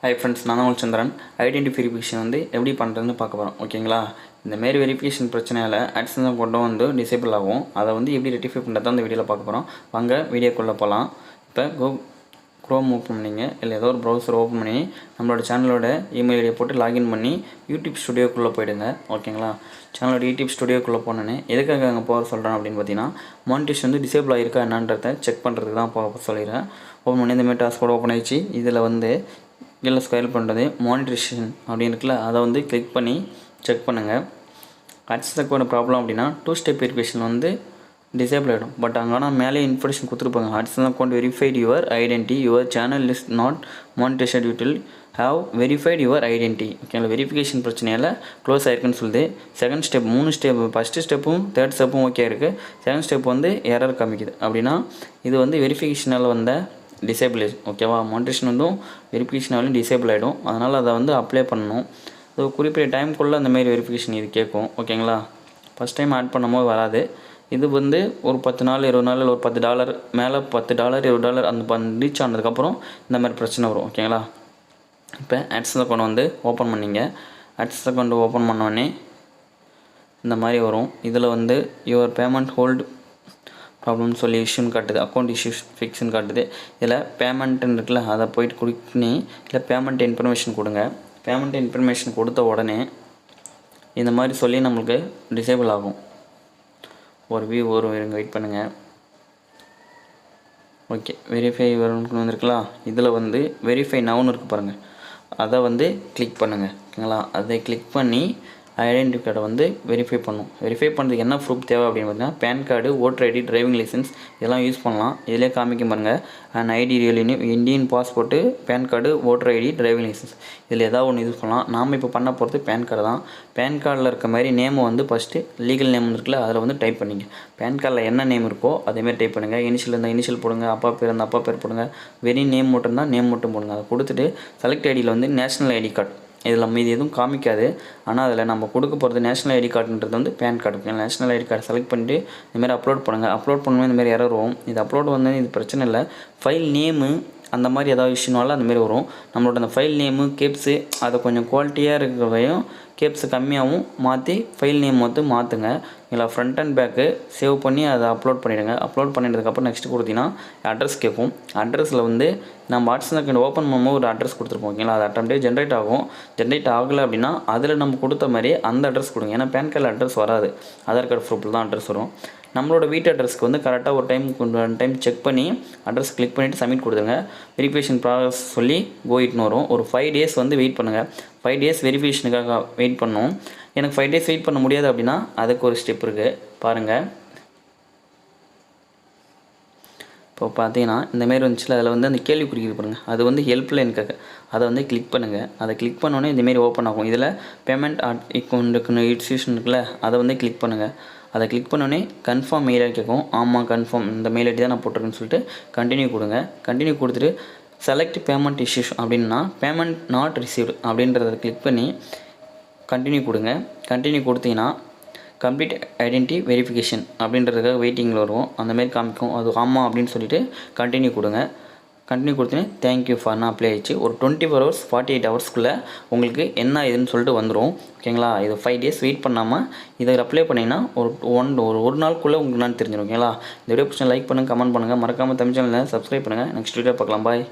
Hi friends, நான் தான் சந்திரன். Identity verification வந்து எப்படி பண்ணுறதுன்னு பார்க்க போகிறோம். ஓகேங்களா? இந்தமாரி வெரிஃபிகேஷன் பிரச்சனையால் AdSense கொண்டு வந்து டிசேபிள் ஆகும். அதை வந்து எப்படி ரெட்டிஃபை பண்ணுறது அந்த வீடியோவில் பார்க்க போகிறோம். வாங்க வீடியோக்குள்ளே போகலாம். இப்போ க்ரோம் ஓப்பன் பண்ணிங்க, இல்லை ஏதோ ஒரு ப்ரௌசர் ஓப்பன் பண்ணி நம்மளோட சேனலோட இமெயில் ஐடியை போட்டு லாகின் பண்ணி யூடியூப் ஸ்டுடியோக்குள்ளே போயிடுங்க. ஓகேங்களா? சேனலோட யூடியூப் ஸ்டுடியோக்குள்ளே போனோன்னே எதுக்காக அங்கே போக சொல்கிறேன் அப்படின்னு பார்த்தீங்கன்னா, மானிட்டேஷன் வந்து டிசேபிள் ஆகிருக்கா என்னன்றதை செக் பண்ணுறதுக்கு தான் போக சொல்லிடுறேன். ஓப்பன் பண்ணி இந்தமாரி டாஸ்க் ஓப்பன் ஆகிடுச்சு. இதில் வந்து கீழே ஸ்க்ரோல் பண்ணுறது மானிட்டரேஷன் அப்படின்னு இருக்குல்ல, அதை வந்து கிளிக் பண்ணி செக் பண்ணுங்கள். AdSense ப்ராப்ளம் அப்படின்னா 2 ஸ்டெப் வெரிஃபிகேஷன் வந்து டிசேபிள் ஆகிடும். பட் அங்கே மேலே இன்ஃபர்மேஷன் கொடுத்துருப்பாங்க. AdSense account verified your identity, your channel is not monetization, you will have verified your identity. ஓகேங்களா? வெரிஃபிகேஷன் பிரச்சனையால் க்ளோஸ் ஆகிருக்குன்னு சொல்லுது. செகண்ட் ஸ்டெப் 3 ஸ்டெப், ஃபஸ்ட்டு ஸ்டெப்பும் தேர்ட் ஸ்டெப்பும் ஓகே இருக்குது. செகண்ட் ஸ்டெப் வந்து எரர் காமிக்குது. அப்படின்னா இது வந்து வெரிஃபிகேஷனால் வந்த டிசேபிள். ஓகேவா? மானிட்டேஷன் வந்து வெரிஃபிகேஷனாலும் டிசேபிள் ஆகிடும். அதனால் அதை வந்து அப்ளை பண்ணணும். அது குறிப்பிட்ட டைமுக்குள்ளே அந்தமாரி வெரிஃபிகேஷன் இது கேட்கும். ஓகேங்களா? ஃபஸ்ட் டைம் ஆட் பண்ணும்போது வராது. இது வந்து ஒரு 10 நாள் 20 நாள் ஒரு $10 மேலே $10 $20 அந்த ரீச் ஆனதுக்கப்புறம் இந்த மாதிரி பிரச்சனை வரும். ஓகேங்களா? இப்போ AdSense அக்கௌண்ட் வந்து ஓப்பன் பண்ணிங்க. AdSense அக்கௌண்ட் ஓப்பன் பண்ணோடனே இந்த மாதிரி வரும். இதில் வந்து யுவர் பேமெண்ட் ஹோல்டு ப்ராப்ளம்னு சொல்லி இஷ்யூன்னு காட்டுது, அக்கௌண்ட் இஷ்யூஸ் ஃபிக்ஸ்ன்னு காட்டுது. இதில் பேமெண்ட்டுன்னு இருக்குல்ல, அதை போய்ட்டு கிளிக் பண்ணி இல்லை பேமெண்ட் இன்ஃபர்மேஷன் கொடுங்க. பேமெண்ட் இன்ஃபர்மேஷன் கொடுத்த உடனே இந்த மாதிரி சொல்லி நம்மளுக்கு டிசேபிள் ஆகும். ஒரு வியூ வரும், வெயிட் பண்ணுங்கள். ஓகே, வெரிஃபை வரும்னு வந்திருக்குங்களா? இதில் வந்து வெரிஃபை நவுன்னு இருக்குது பாருங்கள், அதை வந்து கிளிக் பண்ணுங்கள். ஓகேங்களா? அதை கிளிக் பண்ணி ஐடென்டி கார்டை வந்து வெரிஃபை பண்ணும். வெரிஃபை பண்ணுறதுக்கு என்ன ப்ரூஃப் தேவை அப்படின்னு பார்த்தீங்கன்னா, PAN card, voter ID, driving licence இதெல்லாம் யூஸ் பண்ணலாம். இதிலே காமிக்க பாருங்கள். அண்ட் ஐடி ரியலினு Indian passport, PAN card, voter ID, driving licence இதில் ஏதாவது ஒன்று யூஸ் பண்ணலாம். நாம் இப்போ பண்ண போகிறது பேன் கார்டு தான். பேன் கார்டில் இருக்க மாதிரி நேமை வந்து ஃபஸ்ட்டு லீகல் நேம் இருக்குல்ல, அதில் வந்து டைப் பண்ணிங்க. பேன் கார்டில் என்ன நேம் இருக்கோ அதேமாதிரி டைப் பண்ணுங்கள். இனிஷியல் இருந்தால் இனிஷியல் போடுங்க, அப்பா பேர் இருந்தால் அப்பா பேர் போடுங்க, வெரி நேம் மட்டும் இருந்தால் நேம் மட்டும் போடுங்க. அதை கொடுத்துட்டு செலக்ட் ஐடியில் வந்து நேஷ்னல் ஐடி கார்டு, இதில் மீது எதுவும் காமிக்காது. ஆனால் அதில் நம்ம கொடுக்க போகிறது நேஷ்னல் ஐடி கார்டுன்றது வந்து PAN card. National ID card select பண்ணிட்டு இந்தமாதிரி அப்லோட் பண்ணுங்கள். அப்லோட் பண்ணும்போது இந்தமாதிரி எரர் வரும். இது அப்லோட் வந்து இது பிரச்சனை இல்லை. ஃபைல் நேமு அந்த மாதிரி ஏதாவது இஷ்யூனால அந்தமாரி வரும். நம்மளோட அந்த ஃபைல் நேமு கேப்ஸு அதை கொஞ்சம் குவாலிட்டியாக இருக்கிறவையும் கேப்ஸு கம்மியாகவும் மாற்றி ஃபைல் நேம் வந்து மாற்றுங்க. இல்லை ஃப்ரண்ட் அண்ட் பேக்கு சேவ் பண்ணி அதை அப்லோட் பண்ணிவிடுங்க. அப்லோட் பண்ணிட்டதுக்கப்புறம் நெக்ஸ்ட்டு கொடுத்தீங்கன்னா அட்ரஸ் கேட்கும். அட்ரஸில் வந்து நம்ம AdSense அக்கௌண்ட் ஓப்பன் பண்ணும்போது ஒரு அட்ரஸ் கொடுத்துருப்போம். ஓகேங்களா? அது அட்டம்ப்டே ஜென்ரேட் ஆகும். ஜென்ரேட் ஆகலை அப்படின்னா அதில் நம்ம கொடுத்த மாதிரி அந்த அட்ரஸ் கொடுங்க. ஏன்னா பேன் கார்டில் அட்ரஸ் வராது, ஆதார் கார்டு ப்ரூஃபில் தான் அட்ரஸ் வரும். நம்மளோட வீட்டு அட்ரஸ்க்கு வந்து கரெக்டாக ஒரு டைம் செக் பண்ணி அட்ரஸ் கிளிக் பண்ணிவிட்டு சப்மிட் கொடுத்துருங்க. வெரிஃபிகேஷன் ப்ராசஸ் சொல்லி கோயிட்னு வரும். ஒரு 5 டேஸ் வந்து வெயிட் பண்ணுங்கள். 5 டேஸ் வெரிஃபிகேஷனுக்காக வெயிட் பண்ணணும். எனக்கு 5 டேஸ் வெயிட் பண்ண முடியாது அப்படின்னா அதுக்கு ஒரு ஸ்டெப் இருக்குது பாருங்கள். இப்போ பார்த்தீங்கன்னா இந்தமாரி வந்துச்சுல, அதில் வந்து அந்த கேள்வி குறிக்கிறது பாருங்கள், அது வந்து ஹெல்ப்லைனுக்காக. அதை வந்து கிளிக் பண்ணுங்கள். அதை கிளிக் பண்ணோன்னே இந்தமாரி ஓப்பன் ஆகும். இதில் பேமெண்ட் அக்கௌண்ட்டுக்குன்னு இன்ஸ்டியூஷன் இருக்குல்ல, அதை வந்து கிளிக் பண்ணுங்கள். அதை கிளிக் பண்ணோன்னே கன்ஃபார்ம் மெயில் ஐடி கேட்கும். ஆமாம் கன்ஃபார்ம், இந்த மெயில் ஐடி தான் நான் போட்டிருக்கேன்னு சொல்லிட்டு கண்டினியூ கொடுங்க. கண்டினியூ கொடுத்துட்டு செலக்ட் பேமெண்ட் இஷ்யூஸ் அப்படின்னா பேமெண்ட் நாட் ரிசீவ்டு அப்படின்றத கிளிக் பண்ணி கண்டினியூ கொடுங்க. கண்டினியூ கொடுத்தீங்கன்னா கம்ப்ளீட் ஐடென்டி வெரிஃபிகேஷன் அப்படின்றதுக்காக வெயிட்டிங்கில் வரும். அந்தமாரி காமிக்கும். அது ஆமாம் அப்படின்னு சொல்லிவிட்டு கண்டினியூ கொடுங்க. கண்டினியூ கொடுத்தீங்கன்னா தேங்க்யூ ஃபார்னா அப்ளை ஆகிடுச்சு. ஒரு 24 hours 48 ஹவர்ஸ்க்குள்ளே உங்களுக்கு என்ன இதுன்னு சொல்லிட்டு வந்துடும். ஓகேங்களா? இது 5 டேஸ் வெயிட் பண்ணாமல் இதை அப்ளை பண்ணிங்கன்னா ஒரு நாளுக்குள்ளே உங்களுக்கு நான் தெரிஞ்சிடும். ஓகேங்களா? இந்த வீடியோ பிடிச்சா லைக் பண்ணுங்கள், கமெண்ட் பண்ணுங்கள், மறக்காமல் தமிழ் சேனலில் சப்ஸ்கிரைப் பண்ணுங்கள். நெக்ஸ்ட் வீடியோ பார்க்கலாம். பாய்.